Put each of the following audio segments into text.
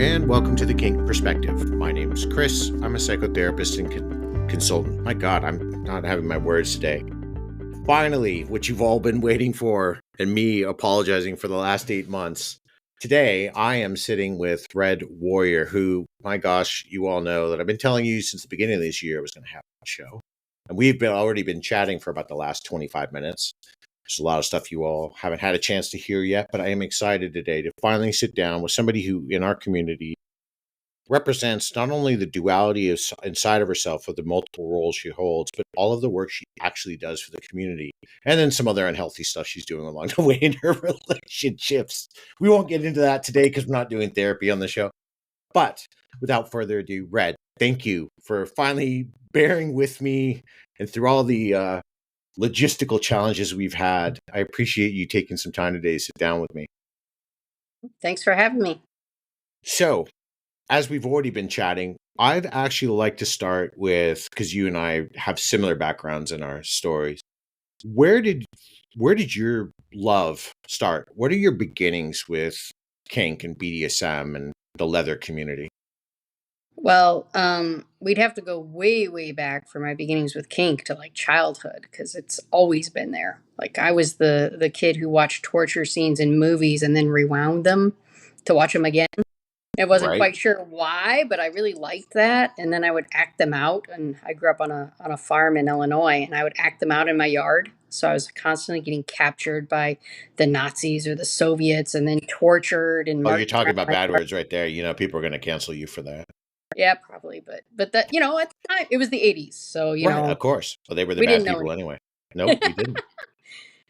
and welcome to the Kink Perspective. My name is Chris. I'm a psychotherapist and consultant. My God, I'm not having my words today. Finally, what you've all been waiting for, and me apologizing for the last 8 months. Today, I am sitting with Redwarrior, who, my gosh, you all know that I've been telling you since the beginning of this year I was going to have a show. And we've already been chatting for about the last 25 minutes. There's a lot of stuff you all haven't had a chance to hear yet, but I am excited today to finally sit down with somebody who, in our community, represents not only the duality inside of herself of the multiple roles she holds, but all of the work she actually does for the community. And then some other unhealthy stuff she's doing along the way in her relationships. We won't get into that today because we're not doing therapy on the show. But without further ado, Red, thank you for finally bearing with me and through all the logistical challenges we've had. I appreciate you taking some time today to sit down with me. Thanks for having me. So, as we've already been chatting, I'd actually like to start with, because you and I have similar backgrounds in our stories. Where did your love start? What are your beginnings with kink and BDSM and the leather community? Well, we'd have to go way, way back for my beginnings with kink to like childhood because it's always been there. Like I was the kid who watched torture scenes in movies and then rewound them to watch them again. I wasn't quite sure why, but I really liked that. And then I would act them out. And I grew up on a farm in Illinois, and I would act them out in my yard. So I was constantly getting captured by the Nazis or the Soviets, and then tortured and. Oh, you're talking about bad words right there. You know, people are going to cancel you for that. Yeah, probably, but that, at the time it was the 80s, so of course. Well, they were the bad people anyway. Nope, we didn't.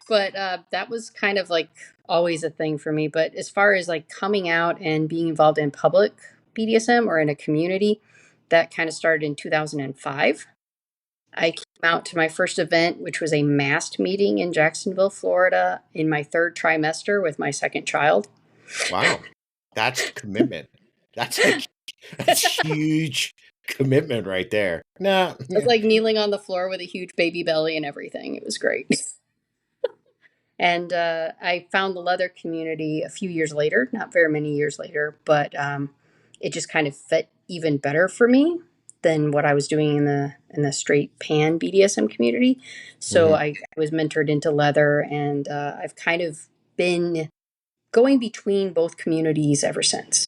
But that was kind of like always a thing for me. But as far as like coming out and being involved in public BDSM or in a community, that kind of started in 2005. I came out to my first event, which was a masked meeting in Jacksonville, Florida, in my third trimester with my second child. Wow, that's commitment. That's huge commitment right there. Nah. It was like kneeling on the floor with a huge baby belly and everything. It was great. And I found the leather community a few years later, not very many years later, but it just kind of fit even better for me than what I was doing in the straight pan BDSM community. So I was mentored into leather, and I've kind of been going between both communities ever since.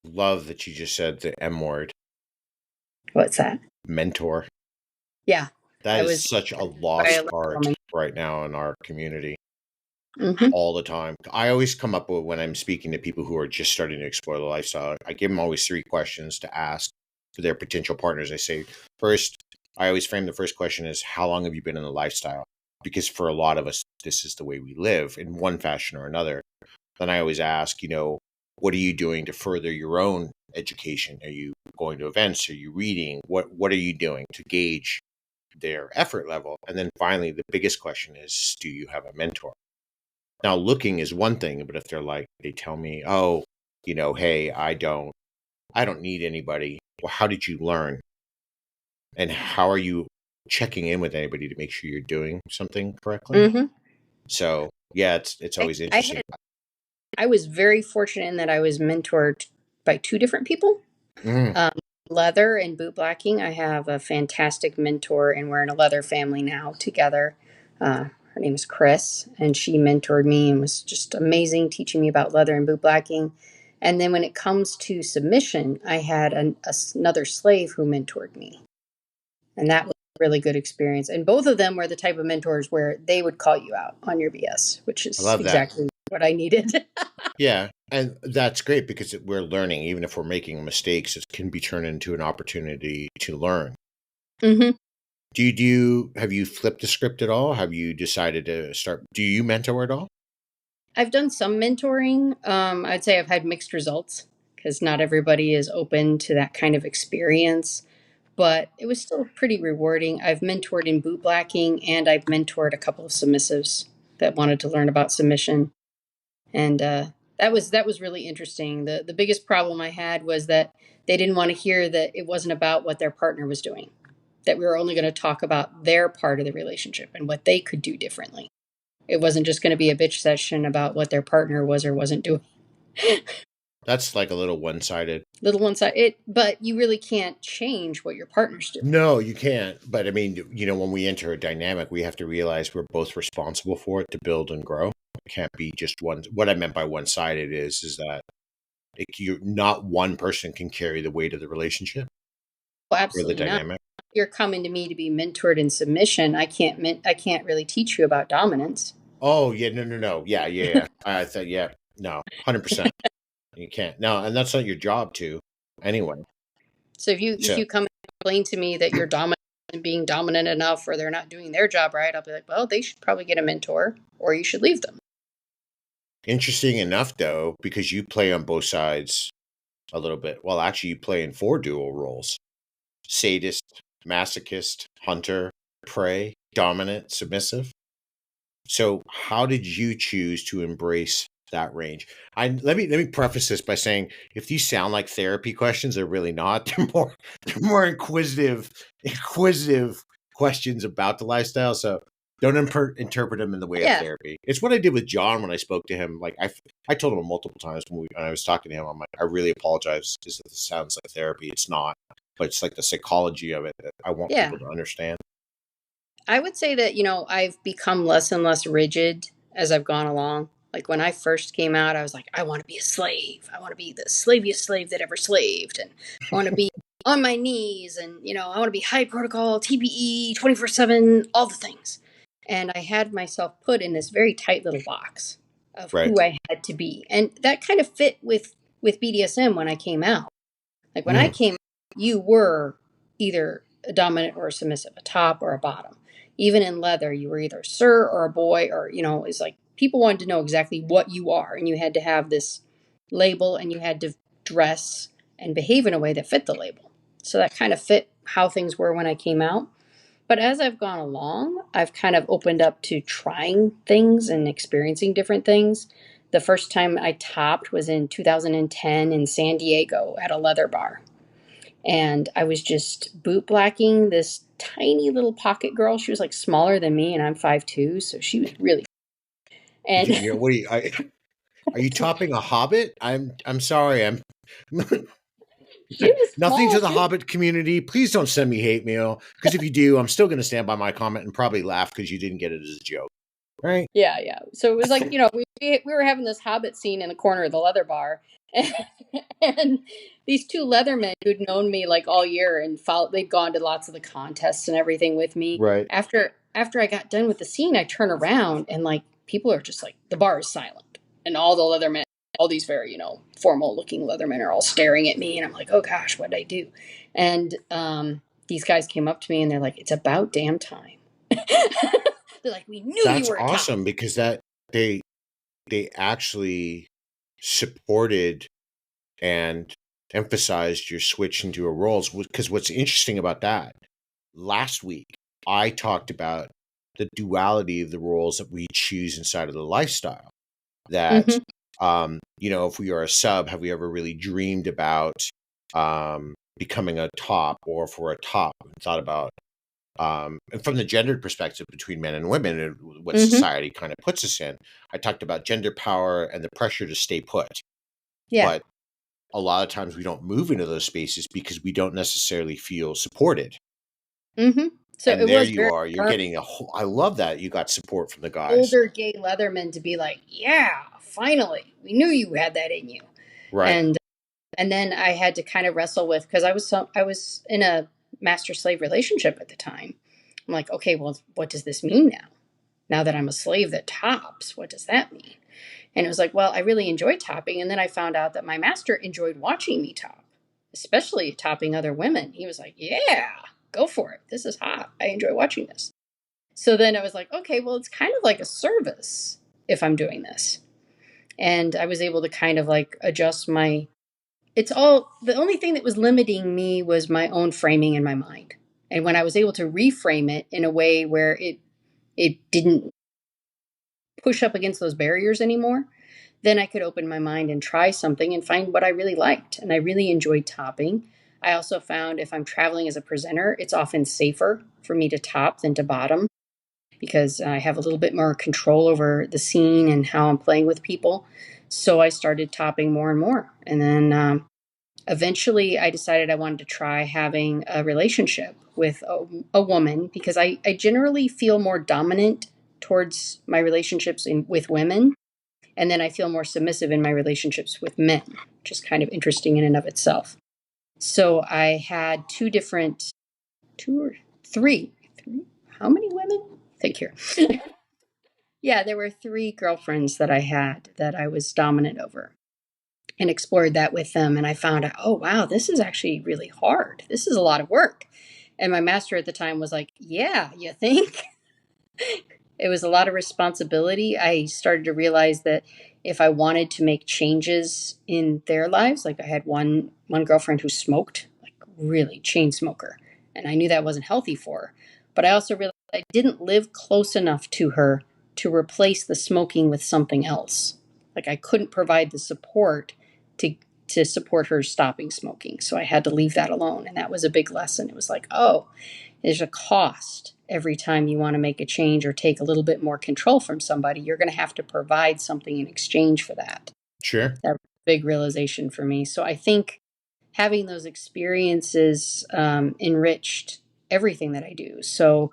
Love that you just said the M word. What's that? Mentor. Yeah. That is such a lost art right now in our community. All the time. I always come up with, when I'm speaking to people who are just starting to explore the lifestyle, I give them always 3 questions to ask to their potential partners. I say, first, I always frame the first question as, how long have you been in the lifestyle? Because for a lot of us, this is the way we live in one fashion or another. Then I always ask, what are you doing to further your own education? Are you going to events? Are you reading? What are you doing to gauge their effort level? And then finally, the biggest question is, do you have a mentor? Now, looking is one thing, but if they tell me, oh, hey, I don't need anybody. Well, how did you learn? And how are you checking in with anybody to make sure you're doing something correctly? So, yeah, it's always interesting. I was very fortunate in that I was mentored by 2 different people. Leather and boot blacking. I have a fantastic mentor, and we're in a leather family now together. Her name is Chris, and she mentored me and was just amazing, teaching me about leather and boot blacking. And then when it comes to submission, I had another slave who mentored me. And that was a really good experience. And both of them were the type of mentors where they would call you out on your BS, which is exactly what I needed. Yeah, and that's great because we're learning. Even if we're making mistakes, it can be turned into an opportunity to learn. Have you flipped the script at all? Have you decided to do you mentor at all? I've done some mentoring. I'd say I've had mixed results because not everybody is open to that kind of experience, but it was still pretty rewarding. I've mentored in boot blacking, and I've mentored a couple of submissives that wanted to learn about submission. And that was really interesting. The biggest problem I had was that they didn't want to hear that it wasn't about what their partner was doing, that we were only going to talk about their part of the relationship and what they could do differently. It wasn't just going to be a bitch session about what their partner was or wasn't doing. That's like a little one-sided. Little one side, but you really can't change what your partner's doing. No, you can't. But I mean, when we enter a dynamic, we have to realize we're both responsible for it to build and grow. It can't be just one. What I meant by one-sided is that not one person can carry the weight of the relationship Well, or the absolutely not. dynamic. You're coming to me to be mentored in submission. I can't really teach you about dominance. Oh yeah, no, yeah. I thought, yeah, no, 100%. You can't. No, and that's not your job to, anyway. So if you come and explain to me that you're dominant and being dominant enough, or they're not doing their job right, I'll be like, well, they should probably get a mentor, or you should leave them. Interesting enough, though, because you play on both sides a little bit. Well, actually, you play in 4 dual roles: sadist, masochist, hunter, prey, dominant, submissive. So how did you choose to embrace that range? Let me preface this by saying, if these sound like therapy questions, they're really not. They're more inquisitive questions about the lifestyle. So don't interpret them in the way of therapy. It's what I did with John when I spoke to him. Like I told him multiple times when I was talking to him, I'm like, I really apologize because this sounds like therapy. It's not, but it's like the psychology of it that I want people to understand. I would say that, I've become less and less rigid as I've gone along. Like when I first came out, I was like, I want to be a slave. I want to be the slaviest slave that ever slaved. And I want to be on my knees. And, I want to be high protocol, TBE, 24/7, all the things. And I had myself put in this very tight little box of who I had to be. And that kind of fit with BDSM when I came out. Like when I came out, you were either a dominant or a submissive, a top or a bottom. Even in leather, you were either a sir or a boy, or, it's like people wanted to know exactly what you are. And you had to have this label, and you had to dress and behave in a way that fit the label. So that kind of fit how things were when I came out. But as I've gone along, I've kind of opened up to trying things and experiencing different things. The first time I topped was in 2010 in San Diego at a leather bar. And I was just boot blacking this tiny little pocket girl. She was like smaller than me, and I'm 5'2", so she was really. And what are you topping a hobbit? I'm sorry. I'm nothing to the Hobbit community. Please don't send me hate mail, because if you do, I'm still going to stand by my comment and probably laugh because you didn't get it as a joke. Right? Yeah. So it was like, we were having this Hobbit scene in the corner of the leather bar, and these 2 leathermen who'd known me like all year and they'd gone to lots of the contests and everything with me. Right. After I got done with the scene, I turn around and like people are just like, the bar is silent, and all the leathermen, all these very, formal looking leathermen are all staring at me, and I'm like, oh gosh, what did I do? And these guys came up to me and they're like, it's about damn time. They're like, we knew you were awesome, because that they actually supported and emphasized your switch into your roles. Because what's interesting about that, last week I talked about the duality of the roles that we choose inside of the lifestyle. That if we are a sub, have we ever really dreamed about becoming a top? Or if we're a top, thought about and from the gendered perspective between men and women and what society kind of puts us in. I talked about gender power and the pressure to stay put. But a lot of times we don't move into those spaces because we don't necessarily feel supported. So and there you are. You're getting I love that you got support from the guys. Older gay leathermen to be like, yeah, finally, we knew you had that in you. Right. And then I had to kind of wrestle with, because I was in a master-slave relationship at the time. I'm like, okay, well, what does this mean now? Now that I'm a slave that tops, what does that mean? And it was like, well, I really enjoy topping. And then I found out that my master enjoyed watching me top, especially topping other women. He was like, yeah, go for it. This is hot. I enjoy watching this. So then I was like, okay, well, it's kind of like a service if I'm doing this. And I was able to kind of like adjust the only thing that was limiting me was my own framing in my mind. And when I was able to reframe it in a way where it didn't push up against those barriers anymore, then I could open my mind and try something and find what I really liked. And I really enjoyed topping. I also found if I'm traveling as a presenter, it's often safer for me to top than to bottom, because I have a little bit more control over the scene and how I'm playing with people. So I started topping more and more. And then eventually I decided I wanted to try having a relationship with a woman, because I generally feel more dominant towards my relationships with women. And then I feel more submissive in my relationships with men, which is kind of interesting in and of itself. So I had two or three. How many women? Think here. Yeah, there were three girlfriends that I had that I was dominant over, and explored that with them. And I found out, oh, wow, this is actually really hard. This is a lot of work. And my master at the time was like, yeah, you think? It was a lot of responsibility. I started to realize that if I wanted to make changes in their lives, like I had one girlfriend who smoked, like really chain smoker, and I knew that wasn't healthy for her. But I also realized I didn't live close enough to her to replace the smoking with something else. Like I couldn't provide the support to support her stopping smoking. So I had to leave that alone, and that was a big lesson. It was like, oh, there's a cost every time you want to make a change or take a little bit more control from somebody. You're going to have to provide something in exchange for that. Sure. That was a big realization for me. So I think having those experiences enriched everything that I do. So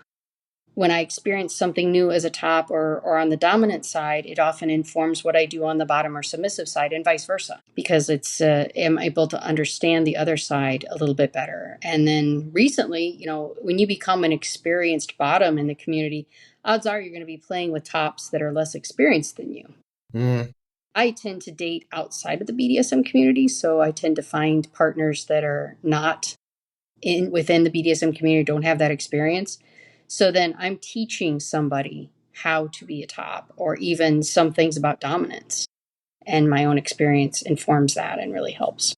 when I experience something new as a top or on the dominant side, it often informs what I do on the bottom or submissive side, and vice versa, because it's am able to understand the other side a little bit better. And then recently, when you become an experienced bottom in the community, odds are you're going to be playing with tops that are less experienced than you. Mm-hmm. I tend to date outside of the BDSM community, so I tend to find partners that are not within the BDSM community, don't have that experience. So then I'm teaching somebody how to be a top, or even some things about dominance. And my own experience informs that and really helps.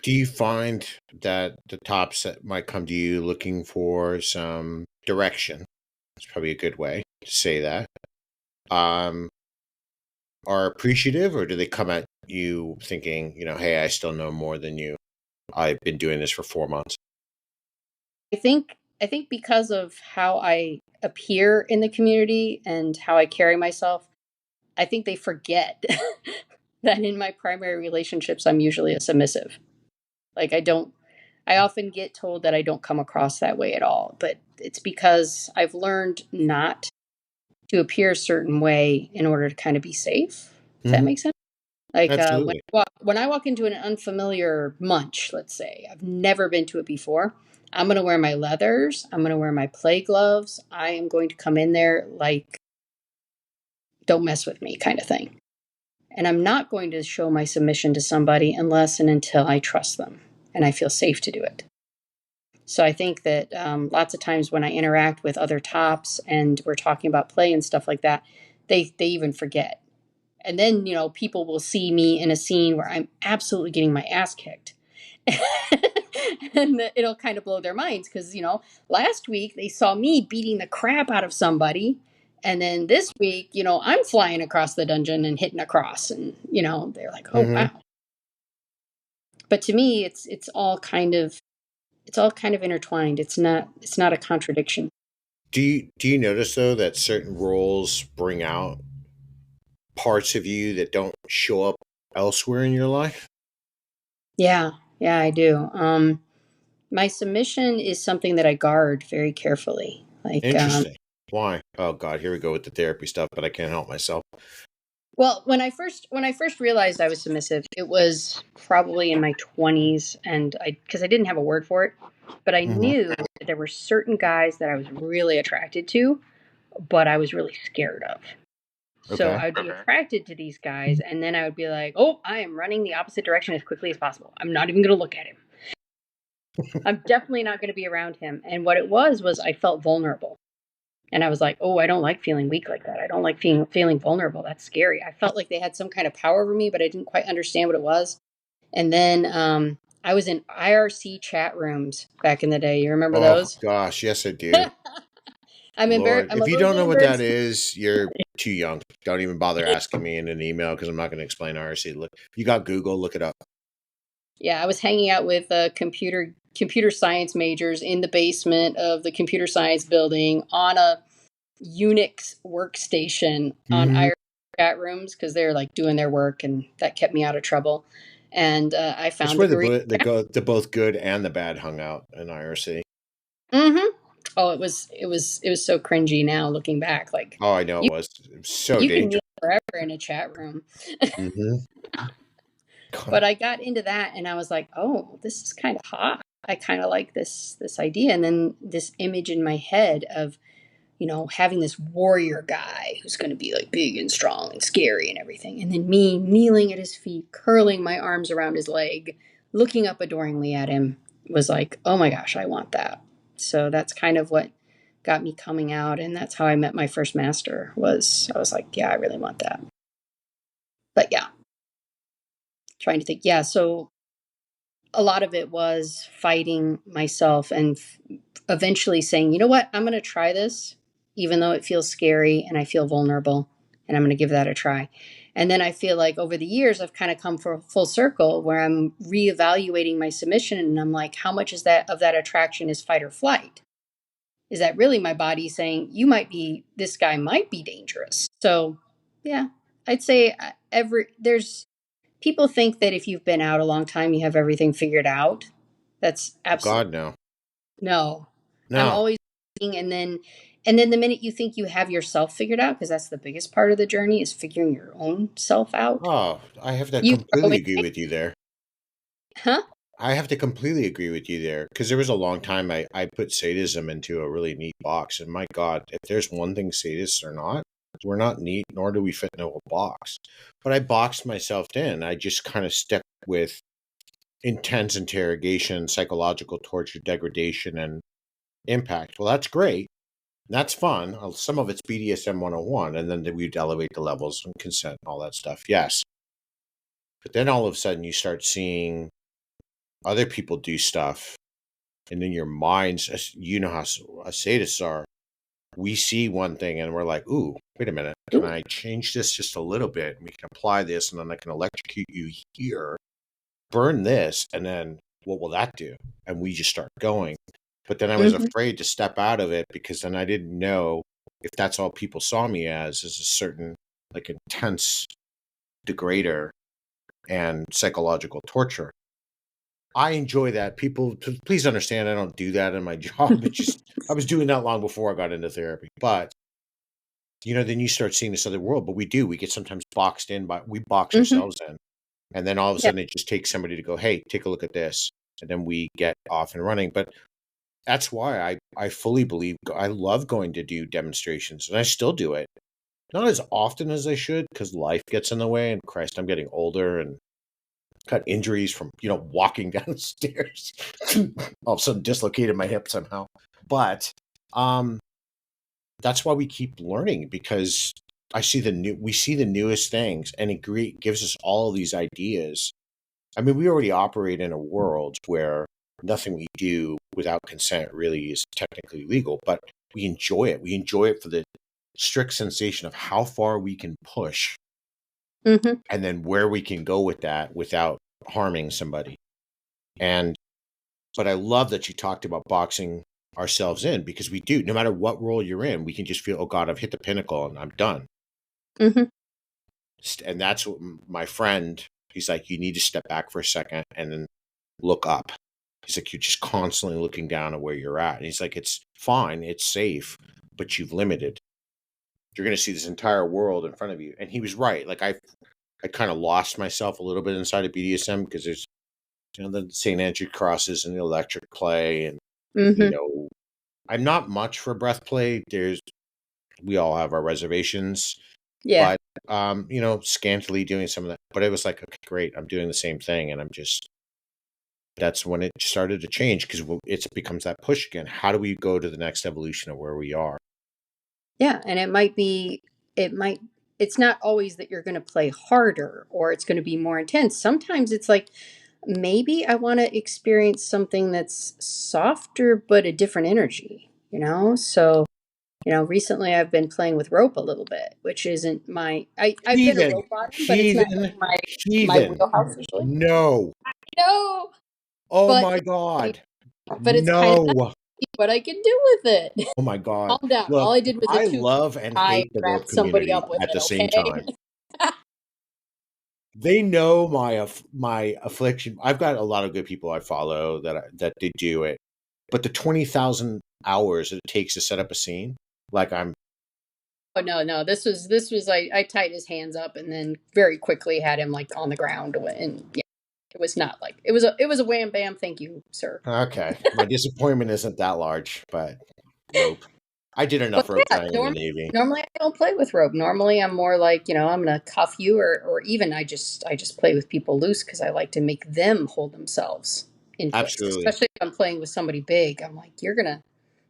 Do you find that the tops that might come to you looking for some direction? That's probably a good way to say that. Are appreciative, or do they come at you thinking, hey, I still know more than you. I've been doing this for 4 months. I think because of how I appear in the community and how I carry myself, I think they forget that in my primary relationships, I'm usually a submissive. Like I often get told that I don't come across that way at all, but it's because I've learned not to appear a certain way in order to kind of be safe. If that makes sense. Like Absolutely. when I walk into an unfamiliar munch, let's say, I've never been to it before, I'm going to wear my leathers. I'm going to wear my play gloves. I am going to come in there like, don't mess with me kind of thing. And I'm not going to show my submission to somebody unless and until I trust them and I feel safe to do it. So I think that lots of times when I interact with other tops and we're talking about play and stuff like that, they even forget. And then, people will see me in a scene where I'm absolutely getting my ass kicked. And it'll kind of blow their minds because, last week they saw me beating the crap out of somebody. And then this week, I'm flying across the dungeon and hitting across. And, they're like, oh, wow. But to me, it's all kind of intertwined. It's not a contradiction. Do you notice though that certain roles bring out parts of you that don't show up elsewhere in your life? Yeah, I do. My submission is something that I guard very carefully. Like, Interesting. Why? Oh God, here we go with the therapy stuff, but I can't help myself. well, when I first realized I was submissive, it was probably in my 20s, and because I didn't have a word for it, but I knew that there were certain guys that I was really attracted to, but I was really scared of. So Okay. I'd be attracted to these guys, and then I would be like, oh, I am running the opposite direction as quickly as possible. I'm not even going to look at him. I'm definitely not going to be around him. And what it was I felt vulnerable. And I was like, oh, I don't like feeling weak like that. I don't like feeling vulnerable. That's scary. I felt like they had some kind of power over me, but I didn't quite understand what it was. And then I was in IRC chat rooms back in the day. You remember Oh those? gosh, yes I do. I'm Lord, I'm a if you little don't bit know what that embarrassed. is, you're too young. Don't even bother asking me in an email because I'm not going to explain RC. Look, you got Google, look it up. Yeah, I was hanging out with computer science majors in the basement of the computer science building on a Unix workstation on IRC chat rooms because they're like doing their work, and that kept me out of trouble. And I That's found a where great. the both good and the bad hung out in IRC. Mm-hmm. Oh, it was so cringy now looking back. Like Oh, I know you it was so you can dangerous. kneel forever in a chat room. Mm-hmm. But I got into that and I was like, oh, this is kind of hot. I kind of like this idea. And then this image in my head of, having this warrior guy who's going to be like big and strong and scary and everything. And then me kneeling at his feet, curling my arms around his leg, looking up adoringly at him was like, oh my gosh, I want that. So that's kind of what got me coming out. And that's how I met my first master I was like, yeah, I really want that. But yeah, trying to think. Yeah. So a lot of it was fighting myself and eventually saying, you know what, I'm going to try this, even though it feels scary and I feel vulnerable, and I'm going to give that a try. And then I feel like over the years, I've kind of come for full circle where I'm reevaluating my submission, and I'm like, how much is that of that attraction is fight or flight? Is that really my body saying, this guy might be dangerous? So, yeah, I'd say there's people think that if you've been out a long time, you have everything figured out. That's Oh absolutely God, no, no. I'm no. always looking, and then the minute you think you have yourself figured out, because that's the biggest part of the journey is figuring your own self out. Oh, I have to You throw completely in, agree with you there. huh? I have to completely agree with you there because there was a long time I put sadism into a really neat box, and my God, if there's one thing sadists are not, we're not neat, nor do we fit into a box. But I boxed myself in. I just kind of stuck with intense interrogation, psychological torture, degradation, and impact. Well, that's great. That's fun. Some of it's BDSM 101, and then we'd elevate the levels and consent and all that stuff. Yes. But then all of a sudden you start seeing other people do stuff, and in your minds, you know how sadists are. We see one thing and we're like, ooh, wait a minute. Can I change this just a little bit? We can apply this, and then I can electrocute you here, burn this, and then what will that do? And we just start going. But then I was Mm-hmm. afraid to step out of it because then I didn't know if that's all people saw me as a certain like intense degrader and psychological torture. I enjoy that. People, please understand, I don't do that in my job. It's just I was doing that long before I got into therapy. But then you start seeing this other world. But we do. We get sometimes boxed in by we box Mm-hmm. ourselves in, and then all of a Yeah. sudden it just takes somebody to go, "Hey, take a look at this," and then we get off and running. But that's why I fully believe I love going to do demonstrations, and I still do it. Not as often as I should because life gets in the way, and Christ, I'm getting older and got injuries from walking down the stairs. All of a sudden dislocated my hip somehow. But that's why we keep learning, because we see the newest things, and it gives us all these ideas. I mean, we already operate in a world where nothing we do without consent really is technically legal, but we enjoy it. We enjoy it for the strict sensation of how far we can push, Mm-hmm. and then where we can go with that without harming somebody. But I love that you talked about boxing ourselves in, because we do. No matter what role you're in, we can just feel, oh God, I've hit the pinnacle and I'm done. Mm-hmm. And that's what my friend, he's like, you need to step back for a second and then look up. He's like, you're just constantly looking down at where you're at. And he's like, it's fine, it's safe, but you've limited. You're going to see this entire world in front of you. And he was right. Like I kind of lost myself a little bit inside of BDSM because there's the St. Andrew crosses and the electric play, and Mm-hmm. I'm not much for breath play. We all have our reservations, Yeah. but scantily doing some of that. But it was like, okay, great, I'm doing the same thing, and that's when it started to change, because it becomes that push again. How do we go to the next evolution of where we are? Yeah. And it's not always that you're going to play harder or it's going to be more intense. Sometimes it's like, maybe I want to experience something that's softer, but a different energy. So, recently I've been playing with rope a little bit, which isn't I've been a Heathen, rope bottom, but it's not heathen, like my heathen. wheelhouse usually. No. No, Oh but my God. it's kind of No. what I can do with it. Oh my God. Calm down. All Look, I did was a I two. love and I hate the rope wrapped somebody community up with at it. the same Okay. time. they know my affliction. I've got a lot of good people I follow that they do it, but the 20,000 hours it takes to set up a scene, like I'm. Oh no, this was like I tied his hands up and then very quickly had him like on the ground, and yeah, it was not like it was a wham bam, thank you, sir. Okay, my disappointment isn't that large, but rope. I did enough But rope yeah, trying in the Navy. normally I don't play with rope. Normally I'm more like, I'm gonna cuff you, or even I just play with people loose because I like to make them hold themselves in place. Absolutely. Especially if I'm playing with somebody big. I'm like, you're gonna,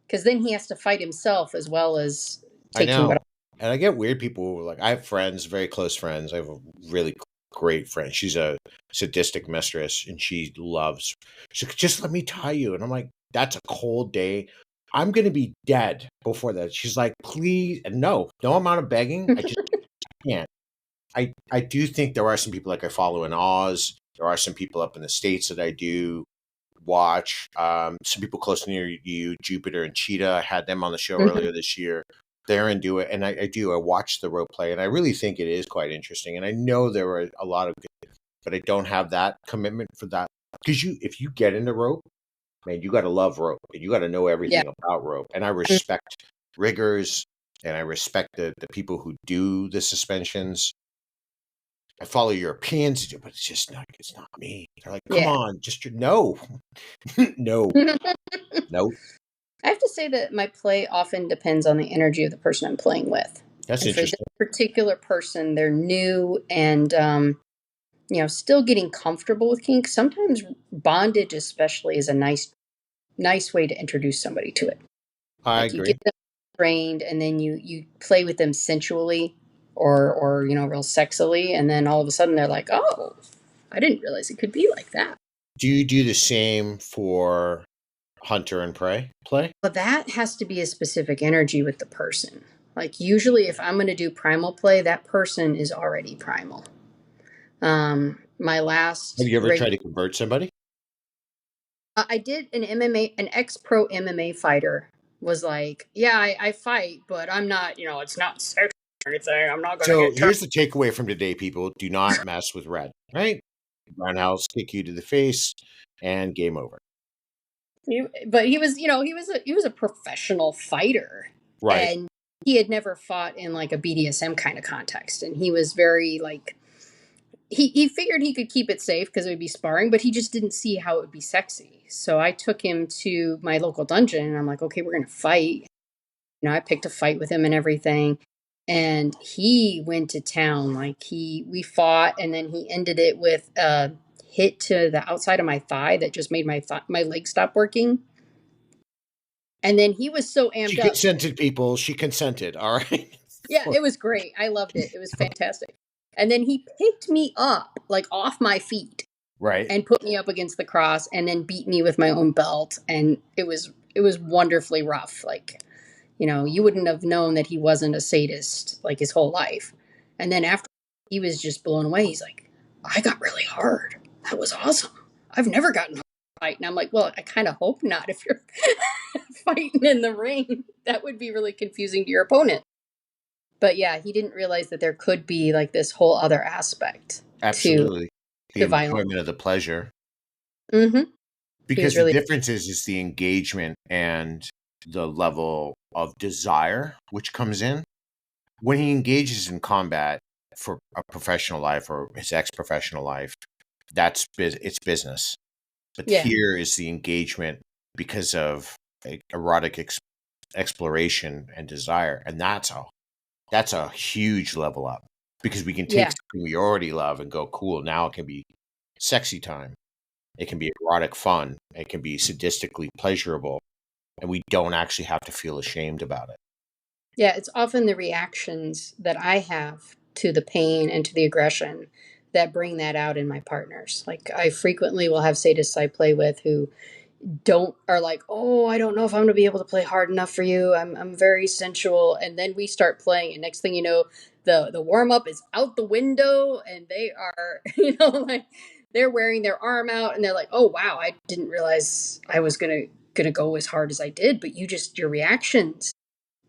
because then he has to fight himself as well as I taking what. know. And I get weird people. Like, I have friends, very close friends. I have a really great friend. She's a sadistic mistress and she loves, she's like, just let me tie you. And I'm like, that's a cold day. I'm going to be dead before that. She's like, please. And no amount of begging. I just can't. I do think there are some people like I follow in Oz. There are some people up in the States that I do watch. Some people close near you, Jupiter and Cheetah. I had them on the show earlier this year. They're into it, and I watch the rope play, and I really think it is quite interesting. And I know there are a lot of good, but I don't have that commitment for that because if you get into rope, man, you got to love rope, and you got to know Yeah. everything about rope. And I respect riggers, and I respect the people who do the suspensions. I follow Europeans, but it's not me. They're like, come Yeah. on, just no, no, no. I have to say that my play often depends on the energy of the person I'm playing with. That's And for this interesting. particular person, they're new and still getting comfortable with kink. Sometimes bondage, especially, is a nice way to introduce somebody to it. I Like you get agree. them trained, and then you play with them sensually, or real sexily, and then all of a sudden they're like, oh, I didn't realize it could be like that. Do you do the same for hunter and prey play? But that has to be a specific energy with the person. Like usually, if I'm going to do primal play, that person is already primal. My Have last you ever tried regular, to convert somebody? I did an ex-pro MMA fighter was like, yeah, I fight, but I'm not, it's not sex or anything. I'm not going to So get turned. here's the takeaway from today, people. Do not mess with red, right? Roundhouse, kick you to the face, and game over. But he was a professional fighter, Right. and he had never fought in like a BDSM kind of context, and he was very like he figured he could keep it safe because it would be sparring, but he just didn't see how it would be sexy. So I took him to my local dungeon, and I'm like, okay, we're gonna fight. I picked a fight with him and everything, and he went to town. Like we fought, and then he ended it with a hit to the outside of my thigh that just made my leg stop working. And then he was so She amped up. consented, people. She consented. All right. Yeah, it was great. I loved it. It was fantastic. And then he picked me up like off my feet Right. and put me up against the cross and then beat me with my own belt, and it was wonderfully rough. Like, you wouldn't have known that he wasn't a sadist like his whole life. And then after, he was just blown away. He's like, I got really hard. That was awesome. I've never gotten hard in a fight. And I'm like, well, I kind of hope not. If you're fighting in the ring, that would be really confusing to your opponent. But yeah, he didn't realize that there could be like this whole other aspect to Absolutely. The to violence. enjoyment of the pleasure. Mm-hmm. He was Because the really. difference is the engagement and the level of desire which comes in. When he engages in combat for a professional life or his ex-professional life, it's business. But Yeah. here is the engagement because of erotic exploration and desire, and that's a huge level up because we can take Yeah. something we already love and go, cool. Now it can be sexy time. It can be erotic fun. It can be sadistically pleasurable, and we don't actually have to feel ashamed about it. Yeah, it's often the reactions that I have to the pain and to the aggression that bring that out in my partners. Like I frequently will have sadists I play with who don't are like, oh, I don't know if I'm gonna be able to play hard enough for you. I'm very sensual, and then we start playing, and next thing you know, the warm up is out the window, and they are like they're wearing their arm out, and they're like, oh wow, I didn't realize I was gonna go as hard as I did, but your reactions.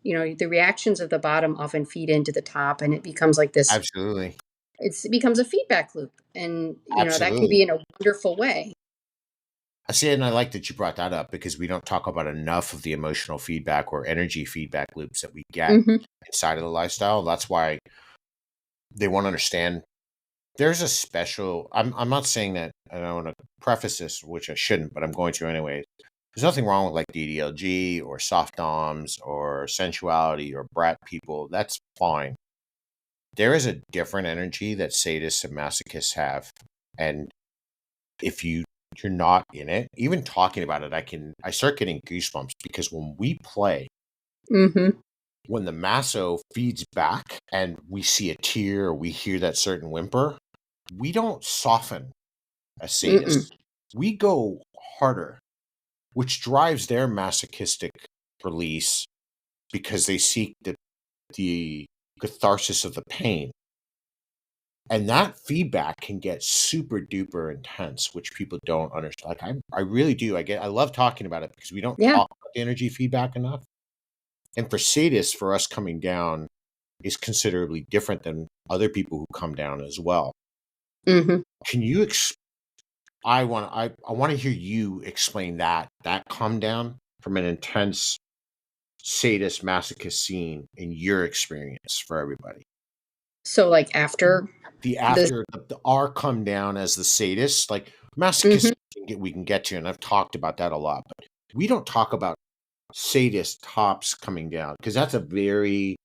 The reactions of the bottom often feed into the top, and it becomes like this Absolutely. it becomes a feedback loop, and that can Absolutely. be in a wonderful way. I see, and I like that you brought that up because we don't talk about enough of the emotional feedback or energy feedback loops that we get Mm-hmm. inside of the lifestyle. That's why they want to understand. There's a special. I'm not saying that. I don't want to preface this, which I shouldn't, but I'm going to anyway. There's nothing wrong with like DDLG or soft doms or sensuality or brat people. That's fine. There is a different energy that sadists and masochists have, and if you're not in it, even talking about it, I start getting goosebumps because when we play, Mm-hmm. when the maso feeds back and we see a tear or we hear that certain whimper, we don't soften as Mm-mm. sadists. We go harder, which drives their masochistic release because they seek the catharsis of the pain. And that feedback can get super duper intense, which people don't understand. Like I really do. I love talking about it because we don't Yeah. talk about the energy feedback enough. And for sadists, for us coming down is considerably different than other people who come down as well. Mm-hmm. Can you I want to hear you explain that come down from an intense sadist masochist scene in your experience for everybody. So, like, after The the after the R come down as the sadist, like masochist mm-hmm. we can get to, and I've talked about that a lot, but we don't talk about sadist tops coming down because that's a very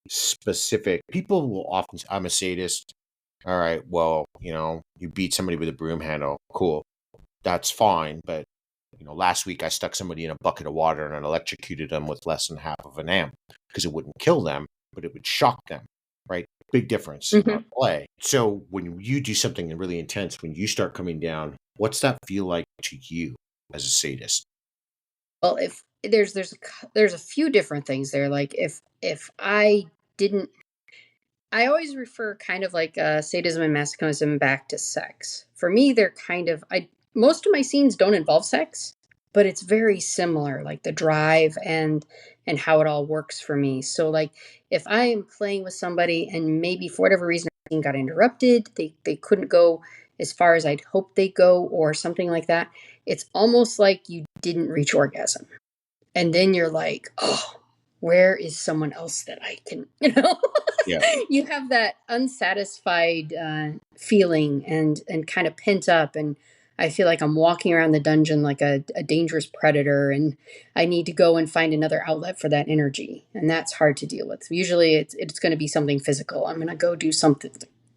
specific. People will often say, I'm a sadist. All right, well, you beat somebody with a broom handle. Cool. That's fine, but last week I stuck somebody in a bucket of water and electrocuted them with less than half of an amp because it wouldn't kill them, but it would shock them, right? Big difference in our Mm-hmm. play. So when you do something really intense, when you start coming down, what's that feel like to you as a sadist? Well, if there's a few different things there. Like, if I didn't, I always refer kind of like sadism and masochism back to sex. For me, they're kind of I most of my scenes don't involve sex, but it's very similar, like the drive and how it all works for me. So, like, if I am playing with somebody and maybe for whatever reason our scene got interrupted, they couldn't go as far as I'd hoped they go, or something like that. It's almost like you didn't reach orgasm, and then you're like, oh, where is someone else that I can, Yeah. you have that unsatisfied feeling and kind of pent up, and I feel like I'm walking around the dungeon like a dangerous predator, and I need to go and find another outlet for that energy, and that's hard to deal with. Usually it's going to be something physical. I'm going to go do something,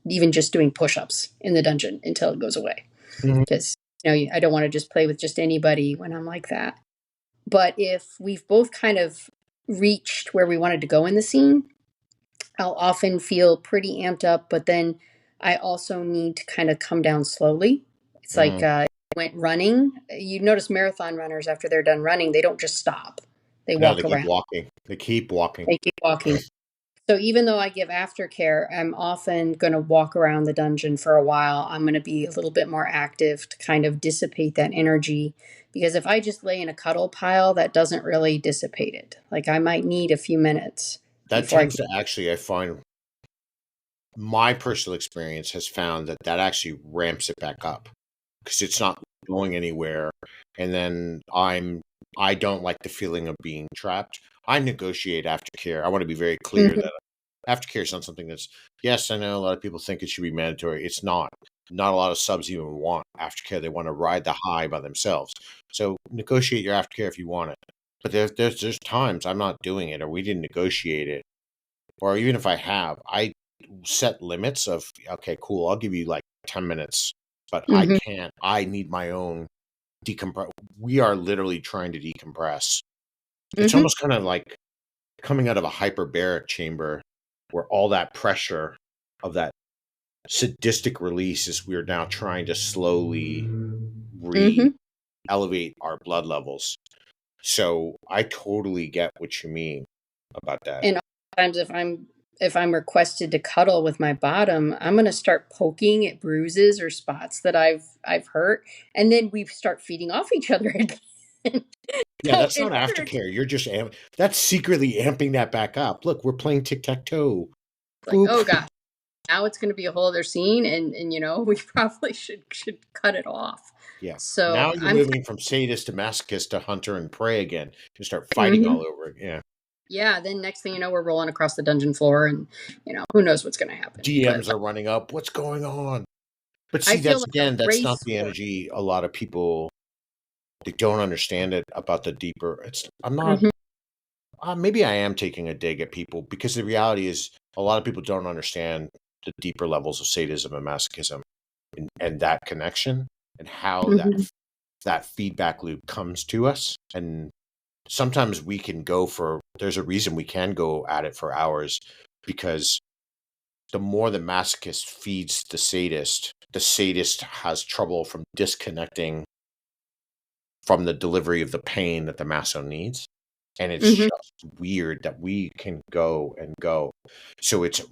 even just doing push-ups in the dungeon until it goes away, Mhm. because I don't want to just play with just anybody when I'm like that. But if we've both kind of reached where we wanted to go in the scene, I'll often feel pretty amped up, but then I also need to kind of come down slowly. It's like Mhm. went running. You notice marathon runners, after they're done running, they don't just stop. They No, they walk keep around. walking. They keep walking. They keep walking. So even though I give aftercare, I'm often going to walk around the dungeon for a while. I'm going to be a little bit more active to kind of dissipate that energy. Because if I just lay in a cuddle pile, that doesn't really dissipate it. Like, I might need a few minutes That before I tends can. to actually, I find my personal experience has found that actually ramps it back up because it's not going anywhere. And then I don't like the feeling of being trapped. I negotiate aftercare. I want to be very clear Mhm, that aftercare is not something that's, yes, I know a lot of people think it should be mandatory. It's not. Not a lot of subs even want aftercare. They want to ride the high by themselves. So negotiate your aftercare if you want it. But there's times I'm not doing it or we didn't negotiate it. Or even if I have, I set limits of, okay, cool, I'll give you like 10 minutes, but mhm, I need my own decompress. We are literally trying to decompress. It's mhm, almost kind of like coming out of a hyperbaric chamber where all that pressure of that sadistic release is we're now trying to slowly re mhm. elevate our blood levels. So I totally get what you mean about that. And oftentimes, if I'm requested to cuddle with my bottom, I'm going to start poking at bruises or spots that I've hurt, and then we start feeding off each other again. Yeah, So that's in not order to, aftercare. You're just that's secretly amping that back up. Look, we're playing tic tac toe. like, Boop. oh gosh, now it's going to be a whole other scene, and we probably should cut it off. Yeah. So Now you're I'm moving from sadist to masochist to hunter and prey again. You start fighting Mhm. all over. Yeah. Yeah, then next thing you know, we're rolling across the dungeon floor, and who knows what's going to happen. But DMs are running up. What's going on? But I see, feel that's like a that's not the racehorse. energy a lot of people, they don't understand it about the deeper. I'm not, Mhm. maybe I am taking a dig at people, because the reality is a lot of people don't understand the deeper levels of sadism and masochism, and that connection, and how Mhm. that feedback loop comes to us. And sometimes we can there's a reason we can go at it for hours, because the more the masochist feeds the sadist has trouble from disconnecting from the delivery of the pain that the maso needs. And it's Mhm. just weird that we can go and go. So it's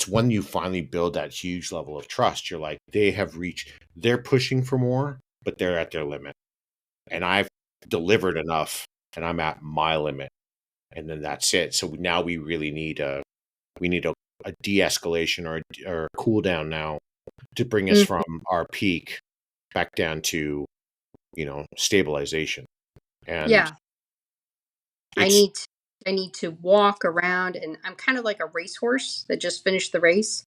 when you finally build that huge level of trust, you're like, they're pushing for more, but they're at their limit. And I've delivered enough, and I'm at my limit. And then that's it. So now we really need a de-escalation, or a cool down now, to bring us Mhm. from our peak back down to, stabilization. And Yeah, I it's need to, I need to walk around, and I'm kind of like a racehorse that just finished the race.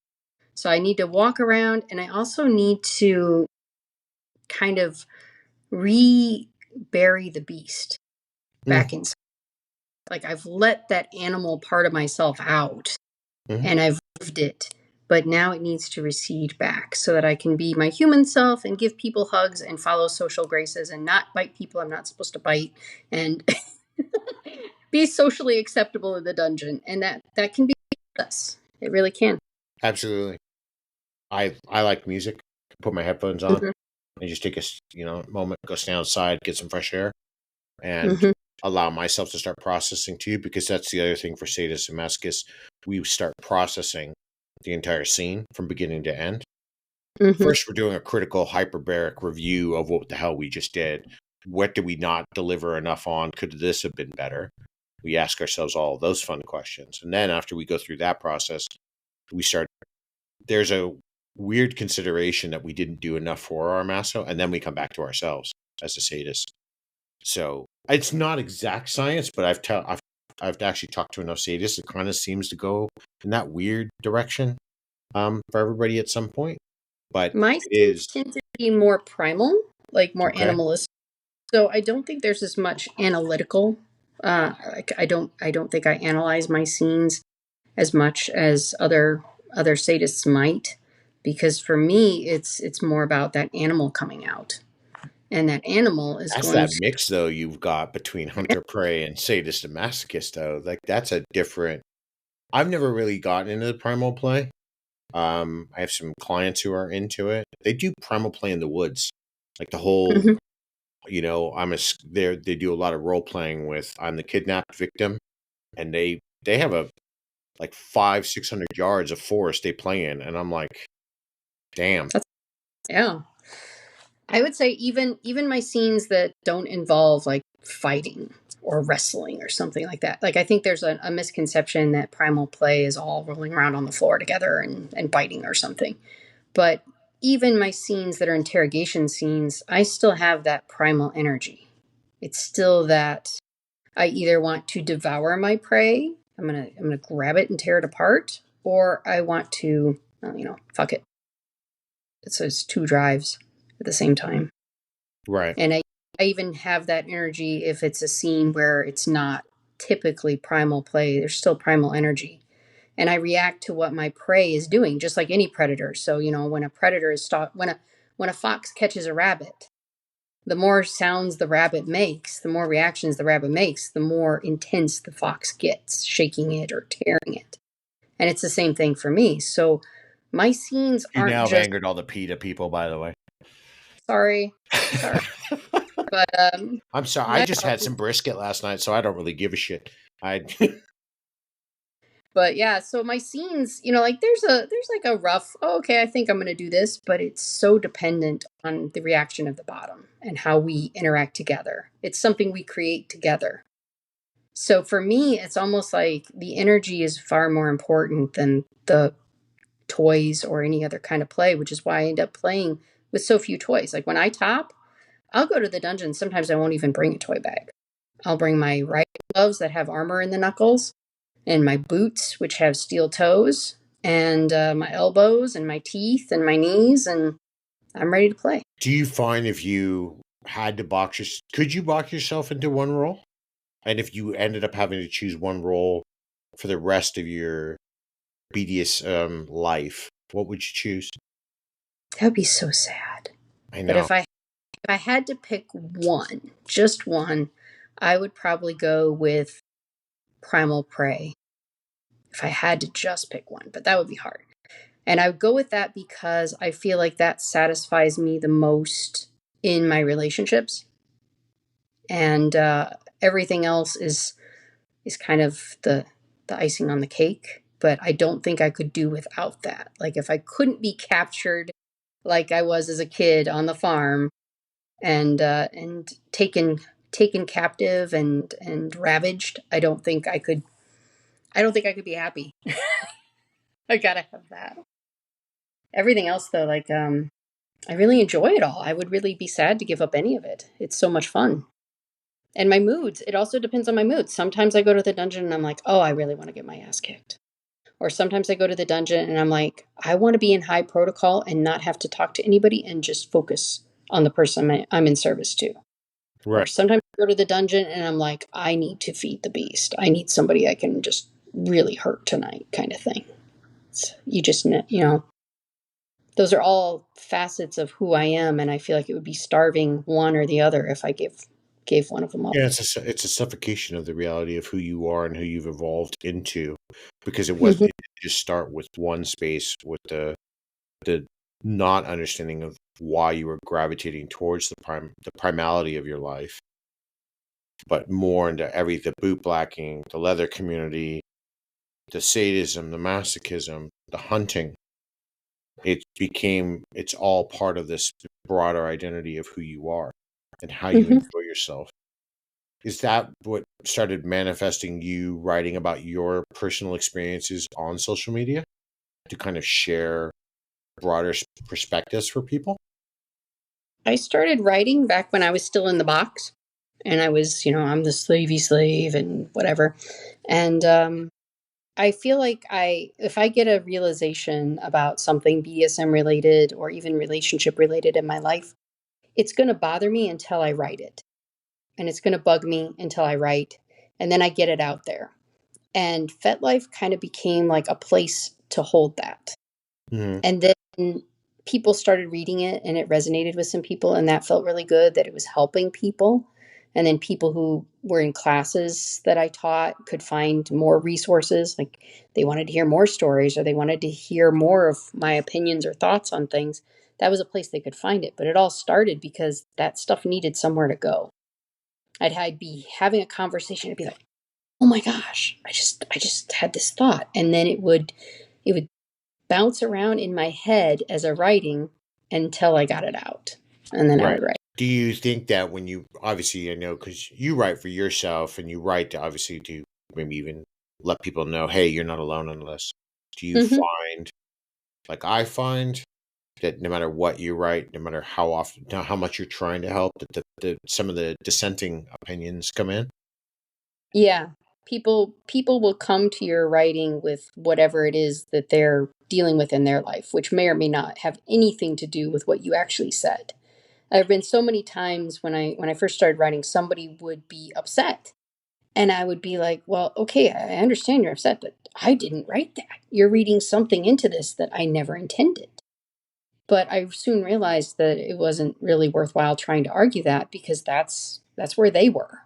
So I need to walk around, and I also need to kind of re-bury the beast mm, back inside. Like I've let that animal part of myself out, mhm. and I've lived it, but now it needs to recede back so that I can be my human self and give people hugs and follow social graces and not bite people I'm not supposed to bite, and be socially acceptable in the dungeon. And that can be us. It really can. Absolutely. I like music. Put my headphones on Hmm. and just take a moment, go stand outside, get some fresh air, and Hmm. allow myself to start processing too. Because that's the other thing for sadists and masochists. We start processing the entire scene from beginning to end. Hmm. First, we're doing a critical hyperbaric review of what the hell we just did. What did we not deliver enough on? Could this have been better? We ask ourselves all of those fun questions. And then after we go through that process, we start, there's a weird consideration that we didn't do enough for our maso, and then we come back to ourselves as a sadist. So it's not exact science, but I've actually talked to enough sadists. It kind of seems to go in that weird direction, for everybody at some point. But My it scenes is tend to be more primal, like more okay. animalistic. So I don't think there's as much analytical. Like I don't think I analyze my scenes as much as other sadists might, because for me it's more about that animal coming out, and that animal is That's going that to. mix though you've got between hunter prey and sadist and masochist though. Like that's a different. I've never really gotten into the primal play. I have some clients who are into it. They do primal play in the woods, like the whole. Mhm. They do a lot of role playing with. I'm the kidnapped victim, and they have a like 500-600 yards of forest they play in, and I'm like, damn. That's, yeah. I would say even my scenes that don't involve like fighting or wrestling or something like that. Like I think there's a misconception that primal play is all rolling around on the floor together and biting or something. But even my scenes that are interrogation scenes, I still have that primal energy. It's still that I either want to devour my prey, I'm gonna grab it and tear it apart, or I want to, fuck it. It's two drives at the same time. Right. And I even have that energy if it's a scene where it's not typically primal play. There's still primal energy. And I react to what my prey is doing, just like any predator. So, when a predator is when a fox catches a rabbit, the more sounds the rabbit makes, the more reactions the rabbit makes, the more intense the fox gets, shaking it or tearing it. And it's the same thing for me. So my scenes You aren't now have just angered all the PETA people, by the way. sorry, sorry, but I'm sorry. I no, just had some brisket last night, so I don't really give a shit. I but yeah, so my scenes, like there's like a rough, oh, okay, I think I'm going to do this, but it's so dependent on the reaction of the bottom and how we interact together. It's something we create together. So for me, it's almost like the energy is far more important than the toys or any other kind of play, which is why I end up playing with so few toys. Like when I top, I'll go to the dungeon. Sometimes I won't even bring a toy bag. I'll bring my riding gloves that have armor in the knuckles, and my boots, which have steel toes, and my elbows, and my teeth, and my knees, and I'm ready to play. Do you find if you had to could you box yourself into one role? And if you ended up having to choose one role for the rest of your BDSM life, what would you choose? That would be so sad. I But know. if I had to pick one, just one, I would probably go with Primal Prey. If I had to just pick one, but that would be hard. And I would go with that because I feel like that satisfies me the most in my relationships. And everything else is kind of the icing on the cake. But I don't think I could do without that. Like if I couldn't be captured like I was as a kid on the farm and taken captive and ravaged, I don't think I could. I don't think I could be happy. I gotta have that. Everything else though, like I really enjoy it all. I would really be sad to give up any of it. It's so much fun. And my moods, it also depends on my mood. Sometimes I go to the dungeon and I'm like, oh, I really want to get my ass kicked. Or sometimes I go to the dungeon and I'm like, I want to be in high protocol and not have to talk to anybody and just focus on the person I'm in service to. Or Right. sometimes I go to the dungeon and I'm like, I need to feed the beast. I need somebody I can just really hurt tonight, kind of thing. So you just, those are all facets of who I am. And I feel like it would be starving one or the other if I gave one of them up. Yeah, it's a suffocation of the reality of who you are and who you've evolved into, because it Mhm. didn't just start with one space with the not understanding of why you were gravitating towards the primality of your life, but more into the boot blacking, the leather community, the sadism, the masochism, the hunting. It's all part of this broader identity of who you are and how you Mhm. enjoy yourself. Is that what started manifesting you writing about your personal experiences on social media to kind of share broader perspectives for people? I started writing back when I was still in the box and I was, I'm the slavey slave and whatever. And I feel like if I get a realization about something BDSM related or even relationship related in my life, it's going to bother me until I write it. And it's going to bug me until I write. And then I get it out there. And Fetlife kind of became like a place to hold that. Hmm. And then people started reading it and it resonated with some people. And that felt really good that it was helping people. And then people who were in classes that I taught could find more resources. Like they wanted to hear more stories or they wanted to hear more of my opinions or thoughts on things. That was a place they could find it. But it all started because that stuff needed somewhere to go. I'd be having a conversation. I'd be like, "Oh my gosh, I just had this thought," and then it would bounce around in my head as a writing until I got it out, and then I Right. would write. Do you think that when you obviously, I know because you write for yourself and you write to obviously to maybe even let people know, hey, you're not alone on this. Do you Hmm. find, like I find, that no matter what you write, no matter how often, how much you're trying to help, that some of the dissenting opinions come in? Yeah, people will come to your writing with whatever it is that they're dealing with in their life, which may or may not have anything to do with what you actually said. There have been so many times when I first started writing, somebody would be upset. And I would be like, well, okay, I understand you're upset, but I didn't write that. You're reading something into this that I never intended. But I soon realized that it wasn't really worthwhile trying to argue that because that's where they were.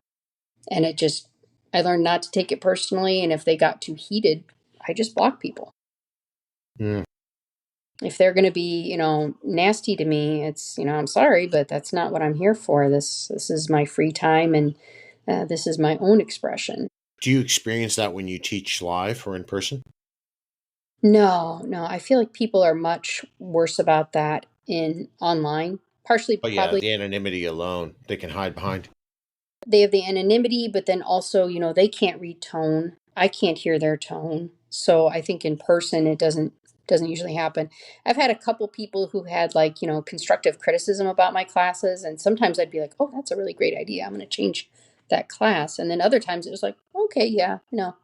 And I learned not to take it personally. And if they got too heated, I just block people. Mm. If they're going to be, nasty to me, it's, I'm sorry, but that's not what I'm here for. This is my free time and this is my own expression. Do you experience that when you teach live or in person? No, no, I feel like people are much worse about that in online. Partially, Oh yeah, probably the anonymity alone they can hide behind. they have the anonymity, but then also, they can't read tone. I can't hear their tone. So I think in person, it doesn't. doesn't usually happen. I've had a couple people who had like, constructive criticism about my classes. And sometimes I'd be like, oh, that's a really great idea. I'm going to change that class. And then other times it was like, okay, yeah, no,